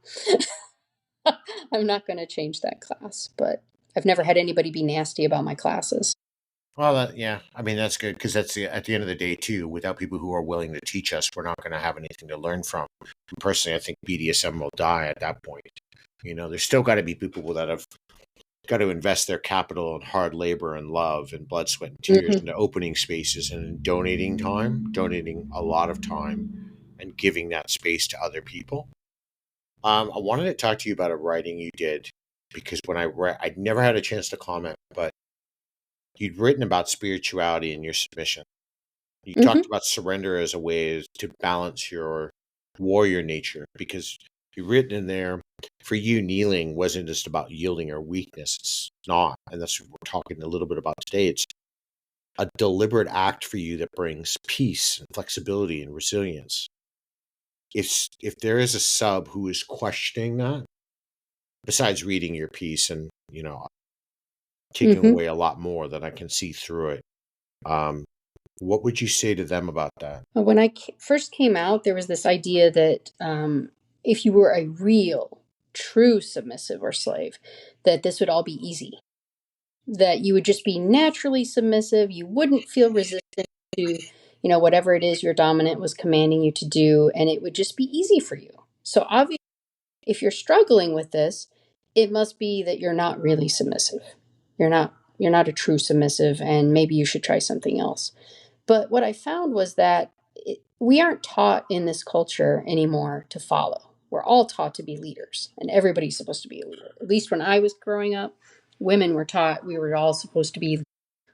I'm not going to change that class. But I've never had anybody be nasty about my classes. Well, yeah, I mean that's good because at the end of the day too. Without people who are willing to teach us, we're not going to have anything to learn from. And personally, I think BDSM will die at that point. There's still got to be people that have got to invest their capital and hard labor and love and blood, sweat, and tears Mm-hmm. into opening spaces and in donating a lot of time, and giving that space to other people. I wanted to talk to you about a writing you did because when I read, I'd never had a chance to comment, but you'd written about spirituality in your submission. You talked Mm-hmm. about surrender as a way to balance your warrior nature because you've written in there for you, kneeling wasn't just about yielding or weakness. It's not. And that's what we're talking a little bit about today. It's a deliberate act for you that brings peace and flexibility and resilience. If there is a sub who is questioning that, besides reading your piece and, taking Mm-hmm. away a lot more that I can see through it, um, what would you say to them about that? When I first came out, there was this idea that if you were a real, true submissive or slave, that this would all be easy, that you would just be naturally submissive. You wouldn't feel resistant to, whatever it is your dominant was commanding you to do, and it would just be easy for you. So obviously, if you're struggling with this, it must be that you're not really submissive. You're not a true submissive, and maybe you should try something else. But what I found was that we aren't taught in this culture anymore to follow. We're all taught to be leaders, and everybody's supposed to be a leader. At least when I was growing up, women were taught we were all supposed to be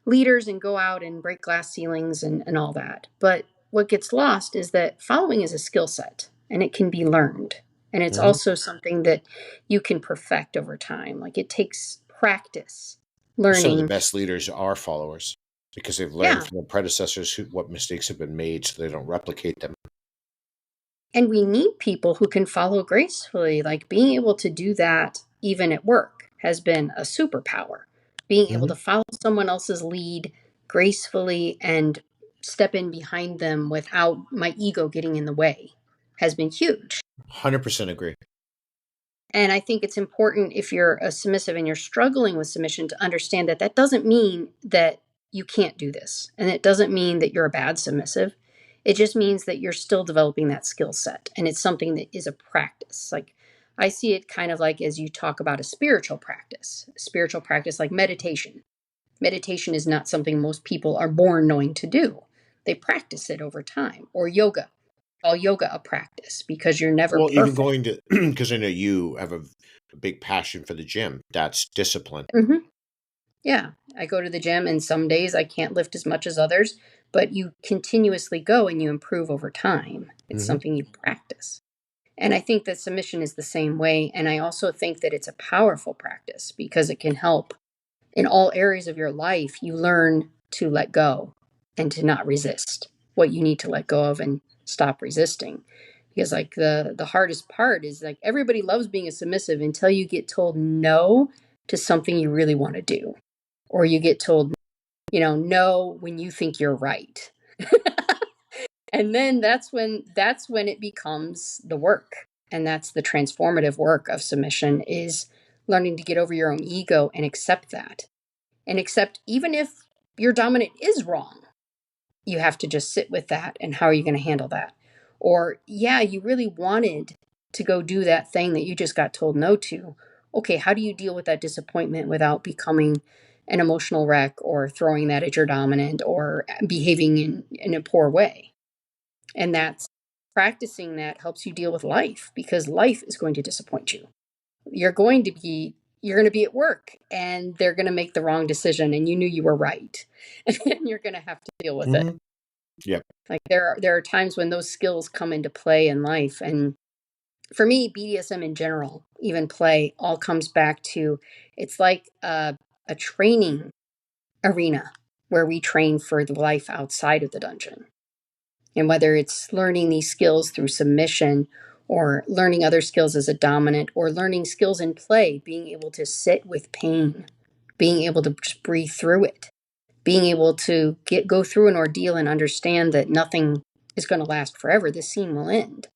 leaders and go out and break glass ceilings and all that. But what gets lost is that following is a skill set and it can be learned. And it's Mhm. also something that you can perfect over time. Like it takes practice, Some of the learning. best leaders are followers because they've learned Yeah. from their predecessors what mistakes have been made so they don't replicate them. And we need people who can follow gracefully. Like being able to do that even at work has been a superpower. Being able Mm-hmm. to follow someone else's lead gracefully and step in behind them without my ego getting in the way has been huge. 100% agree. And I think it's important if you're a submissive and you're struggling with submission to understand that that doesn't mean that you can't do this. And it doesn't mean that you're a bad submissive. It just means that you're still developing that skill set. And it's something that is a practice. Like I see it kind of like as you talk about a spiritual practice like meditation. Meditation is not something most people are born knowing to do. They practice it over time. Or yoga. Call yoga a practice because you're never Well, even perfect. going to, because I know you have a big passion for the gym, that's discipline. Mm-hmm. Yeah, I go to the gym and some days I can't lift as much as others, but you continuously go and you improve over time. It's Mm-hmm. something you practice. And I think that submission is the same way. And I also think that it's a powerful practice because it can help in all areas of your life. You learn to let go and to not resist what you need to let go of and stop resisting. Because like the hardest part is like everybody loves being a submissive until you get told no to something you really want to do, or you get told, no when you think you're right. And then that's when it becomes the work. And that's the transformative work of submission is learning to get over your own ego and accept that. And accept even if your dominant is wrong, you have to just sit with that and how are you going to handle that? Or yeah, you really wanted to go do that thing that you just got told no to. Okay, how do you deal with that disappointment without becoming an emotional wreck or throwing that at your dominant or behaving in a poor way? And that's practicing that helps you deal with life because life is going to disappoint you. You're going to be at work and they're going to make the wrong decision and you knew you were right. And you're going to have to deal with it. Mm-hmm. Yep. Like there are times when those skills come into play in life. And for me, BDSM in general, even play, all comes back to it's like a training arena where we train for the life outside of the dungeon. And whether it's learning these skills through submission or learning other skills as a dominant or learning skills in play, being able to sit with pain being able to just breathe through it, being able to go through an ordeal and understand that nothing is going to last forever. This scene will end.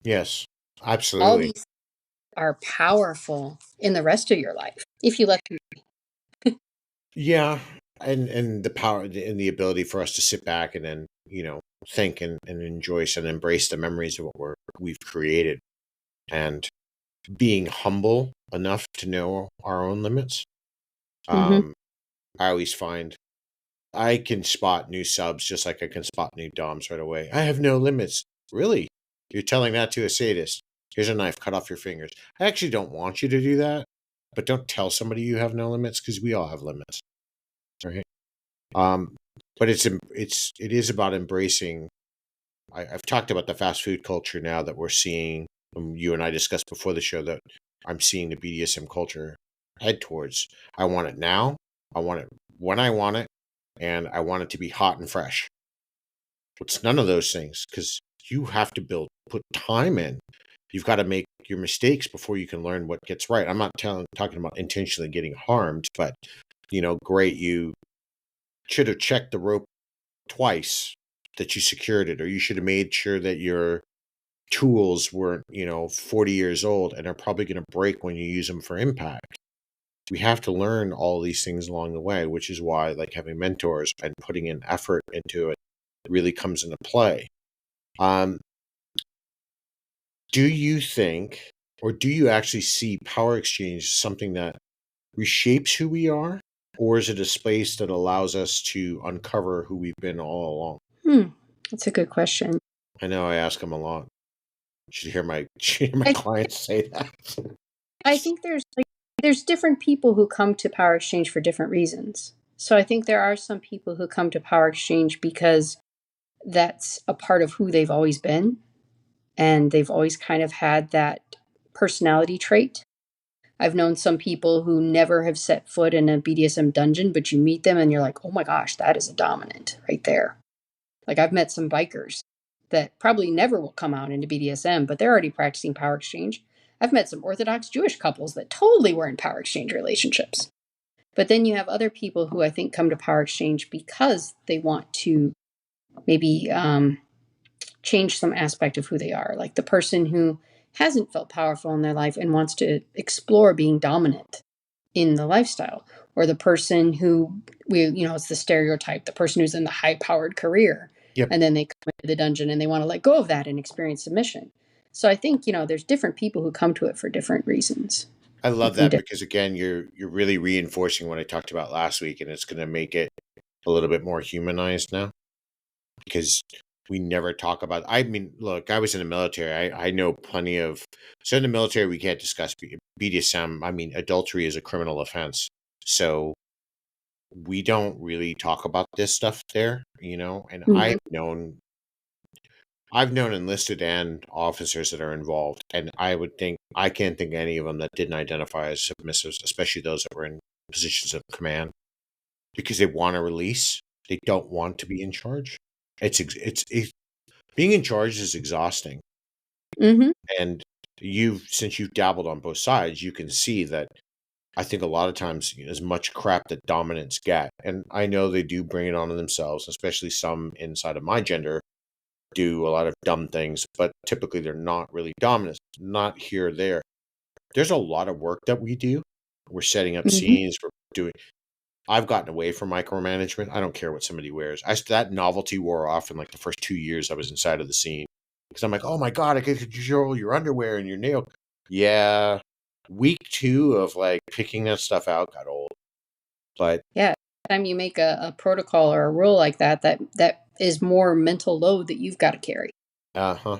Yes, All absolutely. these are powerful in the rest of your life if you let them. Yeah, and the power and the ability for us to sit back and then think and enjoy and embrace the memories of what we've created, and being humble enough to know our own limits. Mm-hmm. I always find I can spot new subs just like I can spot new doms right away. I have no limits. Really? You're telling that to a sadist? Here's a knife, cut off your fingers. I actually don't want you to do that, but don't tell somebody you have no limits, because we all have limits, right? But it is about embracing. I've talked about the fast food culture now that we're seeing. You and I discussed before the show that I'm seeing the BDSM culture head towards. I want it now. I want it when I want it, and I want it to be hot and fresh. It's none of those things, because you have to put time in. You've got to make your mistakes before you can learn what gets right. I'm not talking about intentionally getting harmed, but great, you should have checked the rope twice that you secured it, or you should have made sure that your tools weren't 40 years old and are probably going to break when you use them for impact. We have to learn all these things along the way, which is why like having mentors and putting in effort into it really comes into play. Do you think, or do you actually see power exchange as something that reshapes who we are, or is it a space that allows us to uncover who we've been all along? That's a good question. I know I ask them a lot. Should hear my clients say that. I think there's different people who come to power exchange for different reasons. So I think there are some people who come to power exchange because that's a part of who they've always been, and they've always kind of had that personality trait. I've known some people who never have set foot in a BDSM dungeon, but you meet them and you're like, oh my gosh, that is a dominant right there. Like I've met some bikers that probably never will come out into BDSM, but they're already practicing power exchange. I've met some Orthodox Jewish couples that totally were in power exchange relationships. But then you have other people who I think come to power exchange because they want to maybe change some aspect of who they are. Like the person who hasn't felt powerful in their life and wants to explore being dominant in the lifestyle, or the person who it's the stereotype, the person who's in the high powered career. Yep. And then they come into the dungeon and they want to let go of that and experience submission. So I think, there's different people who come to it for different reasons. I love that, because again, you're really reinforcing what I talked about last week, and it's going to make it a little bit more humanized now, because we never talk about. I mean, look, I was in the military. I know plenty of. So in the military, we can't discuss BDSM. I mean, adultery is a criminal offense, so we don't really talk about this stuff there. And Mm-hmm. I've known enlisted and officers that are involved, and I can't think any of them that didn't identify as submissives, especially those that were in positions of command, because they want to release. They don't want to be in charge. It's being in charge is exhausting, Mm-hmm. and since you've dabbled on both sides, you can see that. I think a lot of times, as much crap that dominants get, and I know they do bring it on themselves, especially some inside of my gender do a lot of dumb things, but typically they're not really dominant, not here or there. There's a lot of work that we do. We're setting up Mm-hmm. scenes. I've gotten away from micromanagement. I don't care what somebody wears. That novelty wore off in like the first 2 years I was inside of the scene, because I'm like, oh my God, I get to control your underwear and your nail. Yeah. Week 2 of like picking that stuff out got old. But Yeah. Time you make a protocol or a rule like that is more mental load that you've got to carry. uh-huh.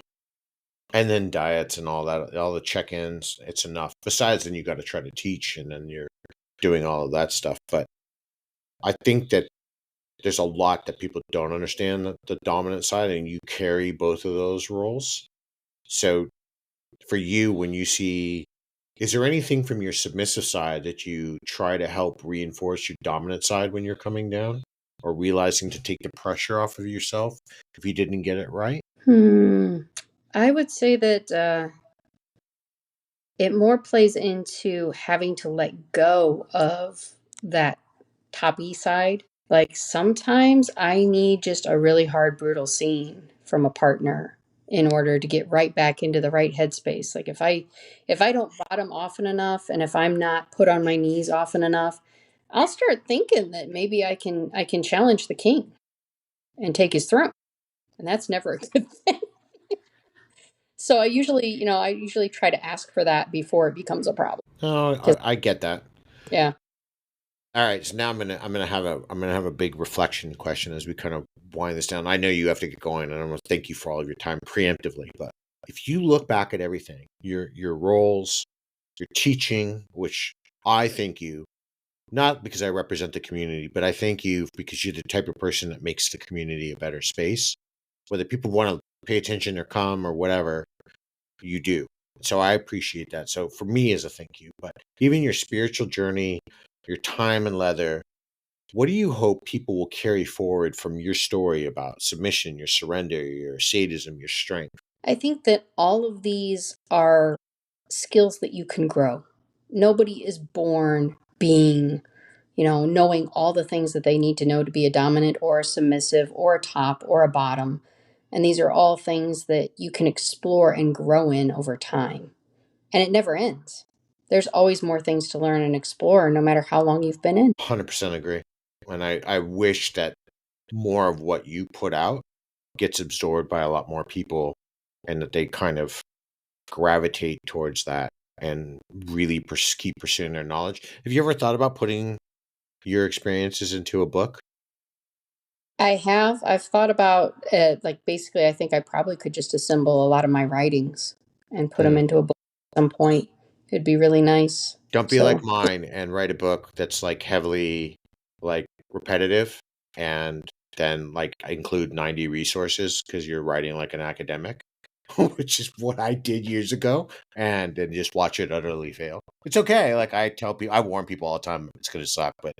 And then diets and all that, all the check-ins, it's enough. Besides, then you got to try to teach, and then you're doing all of that stuff. But I think that there's a lot that people don't understand, the dominant side, and you carry both of those roles. So for you, when you see, is there anything from your submissive side that you try to help reinforce your dominant side when you're coming down, or realizing to take the pressure off of yourself if you didn't get it right? I would say that it more plays into having to let go of that toppy side. Like sometimes I need just a really hard, brutal scene from a partner in order to get right back into the right headspace. Like if I don't bottom often enough and if I'm not put on my knees often enough, I'll start thinking that maybe I can challenge the king and take his throne. And that's never a good thing. So I usually try to ask for that before it becomes a problem. Oh, 'Cause, I get that. yeah, All right, so now I'm gonna have a big reflection question as we kind of wind this down. I know you have to get going, and I want to thank you for all of your time preemptively. But if you look back at everything, your roles, your teaching, which I thank you, not because I represent the community, but I thank you because you're the type of person that makes the community a better space. Whether people want to pay attention or come or whatever, you do. So I appreciate that. So for me as a thank you, but even your spiritual journey, your time in leather, what do you hope people will carry forward from your story about submission, your surrender, your sadism, your strength? I think that all of these are skills that you can grow. Nobody is born being, knowing all the things that they need to know to be a dominant or a submissive or a top or a bottom. And these are all things that you can explore and grow in over time. And it never ends. There's always more things to learn and explore, no matter how long you've been in. 100% agree. And I wish that more of what you put out gets absorbed by a lot more people and that they kind of gravitate towards that and really keep pursuing their knowledge. Have you ever thought about putting your experiences into a book? I have. I've thought about it. Like, basically, I think I probably could just assemble a lot of my writings and put them Hmm. into a book at some point. It'd be really nice. Don't be like So, mine and write a book that's like heavily like repetitive and then like include 90 resources because you're writing like an academic, which is what I did years ago, and then just watch it utterly fail. It's okay. Like I tell people, I warn people all the time, it's going to suck, but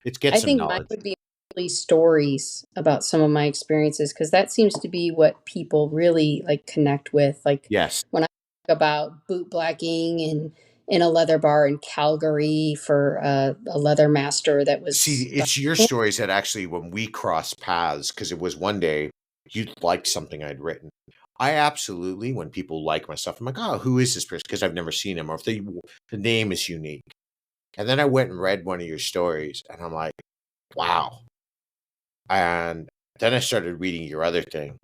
it's get I some think mine knowledge. would be really stories about some of my experiences because that seems to be what people really like connect with. Like Yes. when I talk about boot blacking and in a leather bar in Calgary for a leather master that See, was it's your stories that actually, when we crossed paths, because it was one day you liked something I'd written. I absolutely, when people like my stuff, I'm like, oh, who is this person? Because I've never seen him, or if the name is unique. And then I went and read one of your stories, and I'm like, wow. And then I started reading your other thing.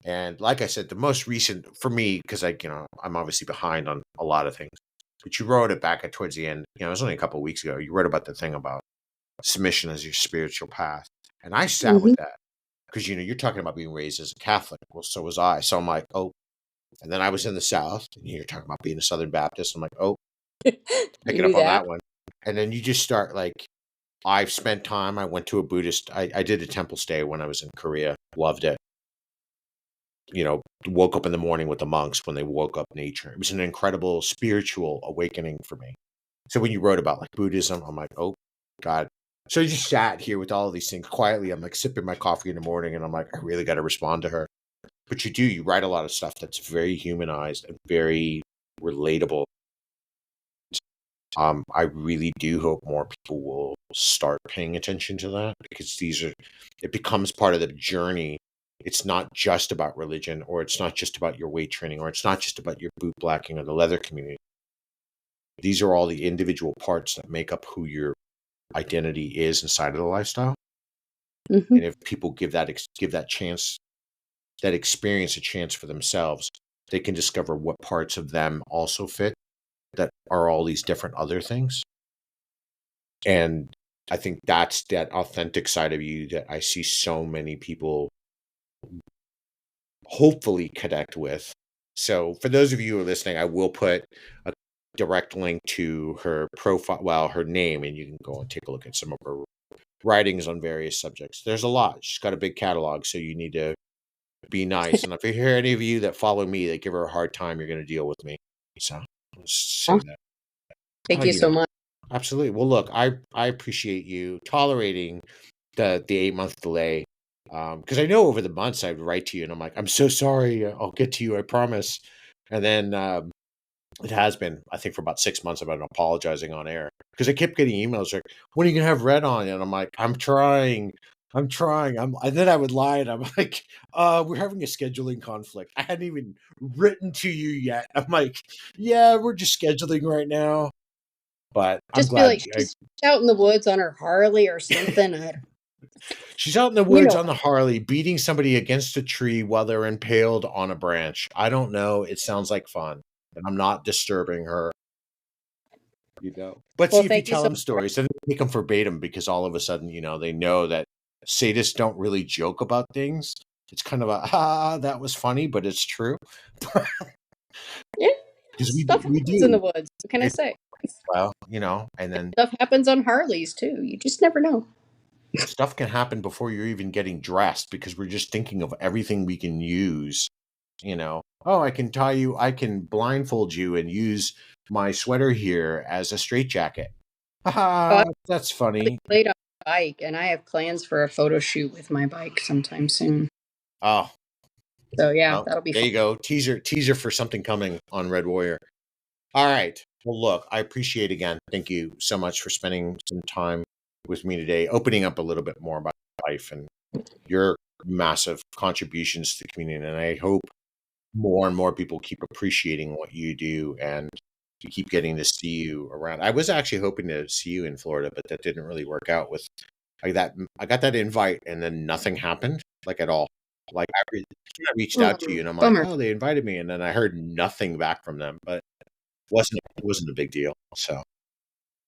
And like I said, the most recent for me, because I'm obviously behind on a lot of things, but you wrote it back at towards the end. It was only a couple of weeks ago. You wrote about the thing about submission as your spiritual path. And I sat with Mhm. that because, you're talking about being raised as a Catholic. Well, so was I. So I'm like, oh, and then I was in the South and you're talking about being a Southern Baptist. I'm like, oh, You picking up knew on that. that one. And then you just start like, I've spent time. I went to a Buddhist, I did a temple stay when I was in Korea, loved it. Woke up in the morning with the monks when they woke up nature. It was an incredible spiritual awakening for me. So when you wrote about like Buddhism, I'm like, oh God. So I just sat here with all of these things quietly. I'm like sipping my coffee in the morning and I'm like, I really got to respond to her. But you write a lot of stuff that's very humanized and very relatable. I really do hope more people will start paying attention to that because it becomes part of the journey. It's not just about religion, or it's not just about your weight training, or it's not just about your boot blacking or the leather community. These are all the individual parts that make up who your identity is inside of the lifestyle. Hmm. And if people give that chance, that experience a chance for themselves, they can discover what parts of them also fit that are all these different other things. And I think that's that authentic side of you that I see so many people hopefully connect with. So for those of you who are listening, I will put a direct link to her profile, well, her name, and you can go and take a look at some of her writings on various subjects. There's a lot. She's got a big catalog, so you need to be nice. And if you hear any of you that follow me that give her a hard time, you're going to deal with me. So let's say that. Thank Oh, you so much. absolutely. Well, look, I appreciate you tolerating the 8-month delay. Because I know over the months I'd write to you and I'm like, I'm so sorry. I'll get to you, I promise. And then It has been, I think, for about 6 months. I've been apologizing on air because I kept getting emails like, "When are you gonna have Red on?" And I'm like, "I'm trying, I'm trying." And then I would lie and I'm like, we're having a scheduling conflict. I hadn't even written to you yet." I'm like, "Yeah, we're just scheduling right now." But I'm Just be glad. like, she's out in the woods on her Harley or something. She's out in the You woods know, on the Harley, beating somebody against a tree while they're impaled on a branch. I don't know. It sounds like fun, and I'm not disturbing her. But well, see if you thank you tell so them much. stories, and they take them verbatim because all of a sudden, they know that sadists don't really joke about things. It's kind of that was funny, but it's true. Yeah, Because stuff we happens in do. the woods. What can I It, say? well, and then Stuff happens on Harleys too. You just never know. stuff can happen before you're even getting dressed because we're just thinking of everything we can use. Oh, I can blindfold you and use my sweater here as a straitjacket. Oh, Haha, I'm that's really funny. late on my bike, and I have plans for a photo shoot with my bike sometime soon. Oh, So yeah, well, that'll be there fun. you go. Teaser for something coming on Redwarrior. All right. Well, look, I appreciate again. Thank you so much for spending some time with me today, opening up a little bit more about life and your massive contributions to the community. And I hope more and more people keep appreciating what you do and to keep getting to see you around. I was actually hoping to see you in Florida, but that didn't really work out with like that. I got that invite and then nothing happened like at all. Like I reached out to you and I'm like, Bummer. oh, they invited me. And then I heard nothing back from them, but it wasn't a big deal. So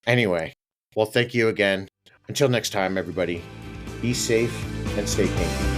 anyway, well, thank you again. Until next time, everybody, be safe and stay kinky.